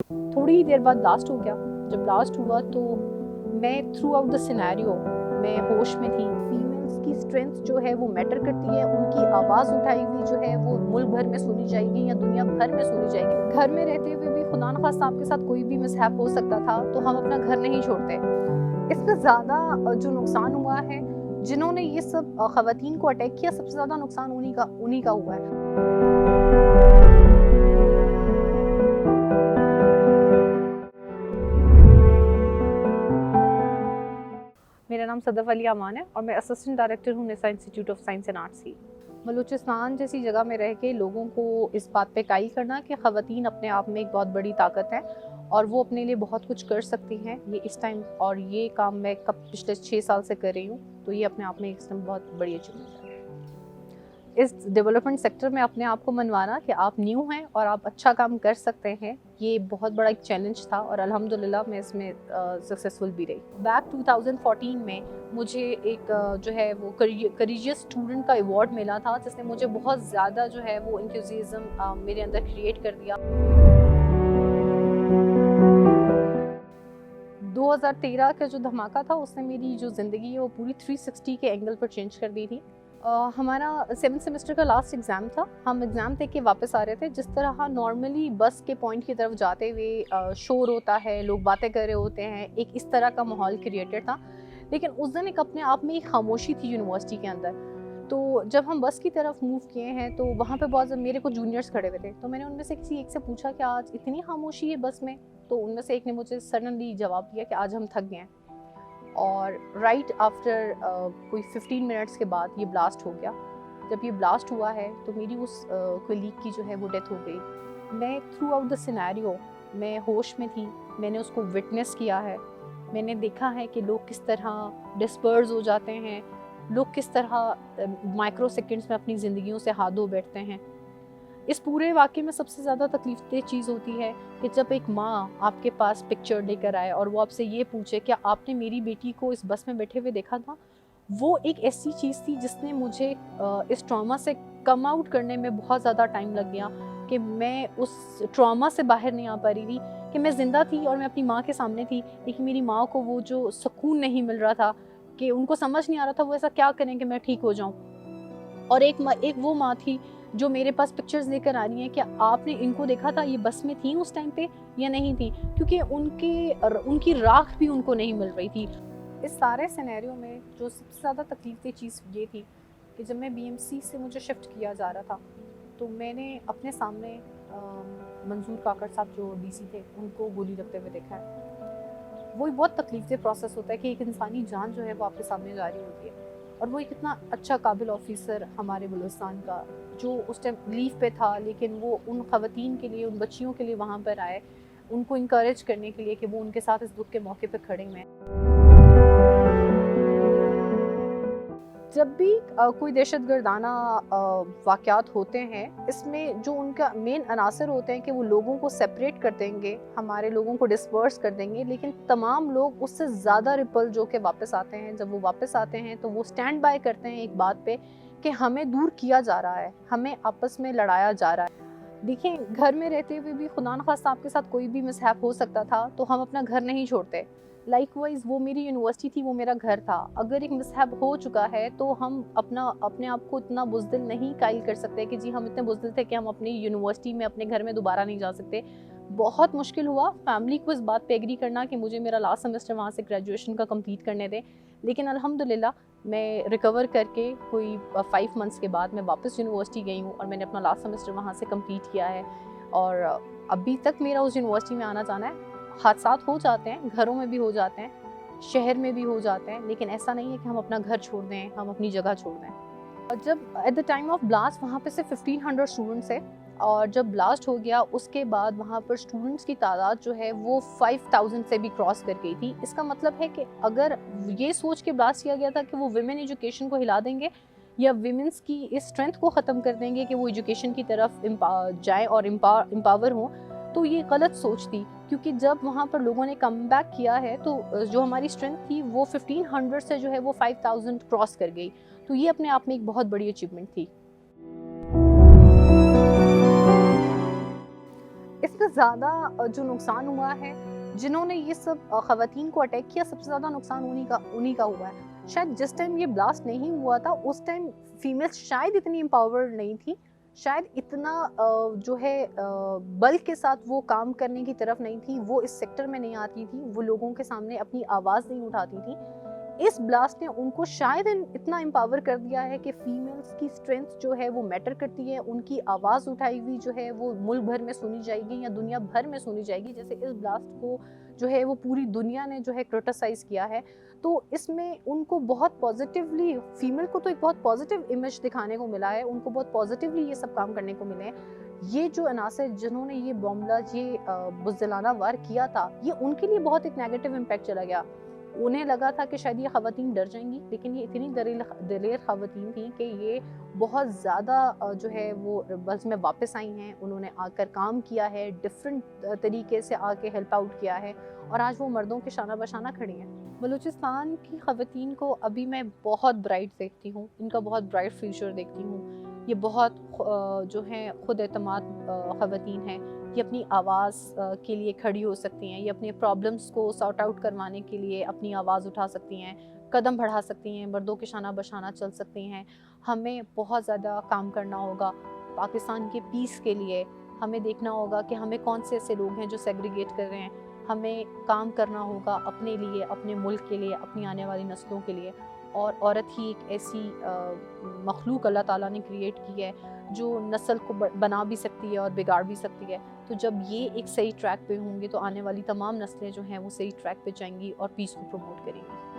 थोड़ी ही देर बाद ब्लास्ट हो गया। जब ब्लास्ट हुआ तो मैं थ्रू आउट द सिनेरियो मैं होश में थी। फीमेल्स की स्ट्रेंथ जो है वो मैटर करती है, उनकी आवाज़ उठाई हुई जो है वो मुल्क भर में सुनी जाएगी या दुनिया भर में सुनी जाएगी। घर में रहते हुए भी खुदा न खास्ता आपके साथ कोई भी मिसहैप हो सकता था, तो हम अपना घर नहीं छोड़ते। इससे ज़्यादा जो नुकसान हुआ है, जिन्होंने ये सब ख़वातीन को अटैक किया, सबसे ज़्यादा नुकसान उन्हीं का हुआ है। मेरा नाम सदफ अली अमान है और मैं असिस्टेंट डायरेक्टर हूँ Nisa institute of science and arts की। बलूचिस्तान जैसी जगह में रह के लोगों को इस बात पे कायल करना कि ख़वातीन अपने आप में एक बहुत बड़ी ताकत है और वो अपने लिए बहुत कुछ कर सकती हैं, ये इस टाइम और ये काम मैं पिछले 6 साल से कर रही हूँ, तो ये अपने आप में इस टाइम बहुत बड़ी अचीवमेंट है। इस डेवलपमेंट सेक्टर में अपने आप को मनवाना कि आप न्यू हैं और आप अच्छा काम कर सकते हैं, ये बहुत बड़ा एक चैलेंज था और अल्हम्दुलिल्लाह मैं इसमें सक्सेसफुल भी रही। बैक 2014 में मुझे एक जो है वो करेजियस स्टूडेंट का अवार्ड मिला था, जिसने मुझे बहुत ज़्यादा जो है वो एंथुसियाज्म मेरे अंदर क्रिएट कर दिया। 2013 का जो धमाका था उसने मेरी जो ज़िंदगी है वो पूरी 360 के एंगल पर चेंज कर दी थी। हमारा 7th सेमेस्टर का लास्ट एग्ज़ाम था। हम एग्ज़ाम दे के वापस आ रहे थे। जिस तरह नॉर्मली बस के पॉइंट की तरफ जाते हुए शोर होता है, लोग बातें कर रहे होते हैं, एक इस तरह का माहौल क्रिएटेड था। लेकिन उस दिन एक अपने आप में एक खामोशी थी यूनिवर्सिटी के अंदर। तो जब हम बस की तरफ मूव किए हैं तो वहाँ पे बहुत मेरे को जूनियर्स खड़े हुए थे, तो मैंने उनमें से किसी एक से पूछा कि आज इतनी खामोशी है बस में? तो उनमें से एक ने मुझे सडनली जवाब दिया कि आज हम थक गए हैं। और राइट आफ्टर कोई 15 मिनट्स के बाद ये ब्लास्ट हो गया। जब ये ब्लास्ट हुआ है तो मेरी उस कोलीग की जो है वो डेथ हो गई। मैं थ्रू आउट द सिनेरियो मैं होश में थी, मैंने उसको विटनेस किया है। मैंने देखा है कि लोग किस तरह डिस्पर्स हो जाते हैं, लोग किस तरह माइक्रो सेकेंड्स में अपनी ज़िंदगियों से हाथ धो बैठते हैं। इस पूरे वाक़ये में सबसे ज़्यादा तकलीफ़देह चीज़ होती है कि जब एक माँ आपके पास पिक्चर लेकर आए और वो आपसे ये पूछे क्या आपने मेरी बेटी को इस बस में बैठे हुए देखा था। वो एक ऐसी चीज़ थी जिसने मुझे इस ट्रॉमा से कम आउट करने में बहुत ज़्यादा टाइम लग गया कि मैं उस ट्रॉमा से बाहर नहीं आ पा रही थी कि मैं ज़िंदा थी और मैं अपनी माँ के सामने थी, लेकिन मेरी माँ को वो जो सुकून नहीं मिल रहा था कि उनको समझ नहीं आ रहा था वो ऐसा क्या करें कि मैं ठीक हो जाऊँ। और एक वो माँ थी जो मेरे पास पिक्चर्स लेकर आ रही हैं कि आपने इनको देखा था, ये बस में थी उस टाइम पे या नहीं थी, क्योंकि उनकी राख भी उनको नहीं मिल रही थी। इस सारे सिनेरियो में जो सबसे ज़्यादा तकलीफ़देह चीज़ ये थी कि जब मैं बीएमसी से मुझे शिफ्ट किया जा रहा था तो मैंने अपने सामने मंजूर काकड़ साहब जो डीसी थे उनको गोली लगते हुए देखा है। वो बहुत तकलीफ़देह प्रोसेस होता है कि एक इंसानी जान जो है वो आपके सामने जा रही होती है और वो एक इतना अच्छा काबिल ऑफिसर हमारे बलूचिस्तान का जो उस टाइम लीव पे था, लेकिन वो उन ख़वातीन के लिए, उन बच्चियों के लिए वहाँ पर आए, उनको इनकरेज करने के लिए कि वो उनके साथ इस दुख के मौके पे खड़े हुए हैं। जब भी कोई दहशतगर्दाना वाक़यात होते हैं, इसमें जो उनका मेन अनासर होते हैं कि वो लोगों को सेपरेट कर देंगे, हमारे लोगों को डिस्पर्स कर देंगे, लेकिन तमाम लोग उससे ज़्यादा रिपल जो के वापस आते हैं। जब वो वापस आते हैं तो वो स्टैंड बाय करते हैं एक बात पे कि हमें दूर किया जा रहा है, हमें आपस में लड़ाया जा रहा है। देखिए, घर में रहते हुए भी खुदा न खास्ता आपके साथ कोई भी मिसहैप हो सकता था, तो हम अपना घर नहीं छोड़ते। लाइकवाइज वो मेरी यूनिवर्सिटी थी, वो मेरा घर था। अगर एक मिसहैप हो चुका है तो हम अपने आप को इतना बुज़दिल नहीं कायल कर सकते कि जी हम इतने बुज़दिल थे कि हम अपनी यूनिवर्सिटी में अपने घर में दोबारा नहीं जा सकते। बहुत मुश्किल हुआ फैमिली को इस बात पे एग्री करना कि मुझे मेरा लास्ट सेमेस्टर वहाँ से ग्रेजुएशन का कंप्लीट करने दें, लेकिन अल्हम्दुलिल्लाह मैं रिकवर करके कोई 5 मंथ्स के बाद मैं वापस यूनिवर्सिटी गई हूँ और मैंने अपना लास्ट सेमेस्टर वहाँ से कंप्लीट किया है। और अभी तक मेरा उस यूनिवर्सिटी में आना जाना है। हादसात हो जाते हैं, घरों में भी हो जाते हैं, शहर में भी हो जाते हैं, लेकिन ऐसा नहीं है कि हम अपना घर छोड़ दें, हम अपनी जगह छोड़ दें। और जब at the time of blast वहाँ पे सिर्फ 1500 स्टूडेंट्स है और जब ब्लास्ट हो गया उसके बाद वहाँ पर स्टूडेंट्स की तादाद जो है वो 5000 से भी क्रॉस कर गई थी। इसका मतलब है कि अगर ये सोच के ब्लास्ट किया गया था कि वो विमेन एजुकेशन को हिला देंगे या विमेंस की इस स्ट्रेंथ को ख़त्म कर देंगे कि वो एजुकेशन की तरफ जाए और एम्पावर हों, तो ये गलत सोच थी। क्योंकि जब वहाँ पर लोगों ने कम बैक किया है तो जो हमारी स्ट्रेंथ थी वो 1500 से जो है वो 5000 क्रॉस कर गई। तो ये अपने आप में एक बहुत बड़ी अचीवमेंट थी। इसमें ज़्यादा जो नुकसान हुआ है, जिन्होंने ये सब ख़वातीन को अटैक किया, सबसे ज़्यादा नुकसान उन्हीं का हुआ है। शायद जिस टाइम ये ब्लास्ट नहीं हुआ था, उस टाइम फीमेल्स शायद इतनी एम्पावर्ड नहीं थी, शायद इतना जो है बल के साथ वो काम करने की तरफ नहीं थी, वो इस सेक्टर में नहीं आती थी, वो लोगों के सामने अपनी आवाज़ नहीं उठाती थी। इस ब्लास्ट ने उनको शायद इतना एम्पावर कर दिया है कि फीमेल्स की स्ट्रेंथ जो है वो मैटर करती है, उनकी आवाज़ उठाई हुई जो है वो मुल्क भर में सुनी जाएगी या दुनिया भर में सुनी जाएगी। जैसे इस ब्लास्ट को जो है वो पूरी दुनिया ने जो है क्रिटिसाइज़ किया है, तो इसमें उनको बहुत पॉजिटिवली, फीमेल को तो एक बहुत पॉजिटिव इमेज दिखाने को मिला है, उनको बहुत पॉजिटिवली ये सब काम करने को मिले हैं। ये जो अनासर जिन्होंने ये बॉम्बलाज, ये बुज़दिलाना वार किया था, ये उनके लिए बहुत एक नेगेटिव इम्पैक्ट चला गया। उन्हें लगा था कि शायद ये ख़वातीन डर जाएंगी, लेकिन ये इतनी दिलेर ख़वातीन थी कि ये बहुत ज़्यादा जो है वो बस में वापस आई हैं, उन्होंने आकर काम किया है, डिफरेंट तरीके से आके हेल्प आउट किया है, और आज वो मर्दों के शाना बशाना खड़ी हैं। बलूचिस्तान की ख़वातीन को अभी मैं बहुत ब्राइट देखती हूँ, इनका बहुत ब्राइट फ्यूचर देखती हूँ। ये बहुत जो है खुद एतमाद ख़वातीन हैं, ये अपनी आवाज़ के लिए खड़ी हो सकती हैं, ये अपने प्रॉब्लम्स को सॉर्ट आउट करवाने के लिए अपनी आवाज़ उठा सकती हैं, कदम बढ़ा सकती हैं, मर्दों के शाना बशाना चल सकती हैं। हमें बहुत ज़्यादा काम करना होगा पाकिस्तान के पीस के लिए। हमें देखना होगा कि हमें कौन से ऐसे लोग हैं जो सेग्रीगेट कर रहे हैं। हमें काम करना होगा अपने लिए, अपने मुल्क के लिए, अपनी आने वाली नस्लों के लिए। और औरत ही एक ऐसी मखलूक अल्लाह ताला ने क्रिएट की है जो नस्ल को बना भी सकती है और बिगाड़ भी सकती है। तो जब ये एक सही ट्रैक पे होंगे तो आने वाली तमाम नस्लें जो हैं वो सही ट्रैक पे जाएंगी और पीस को प्रमोट करेंगी।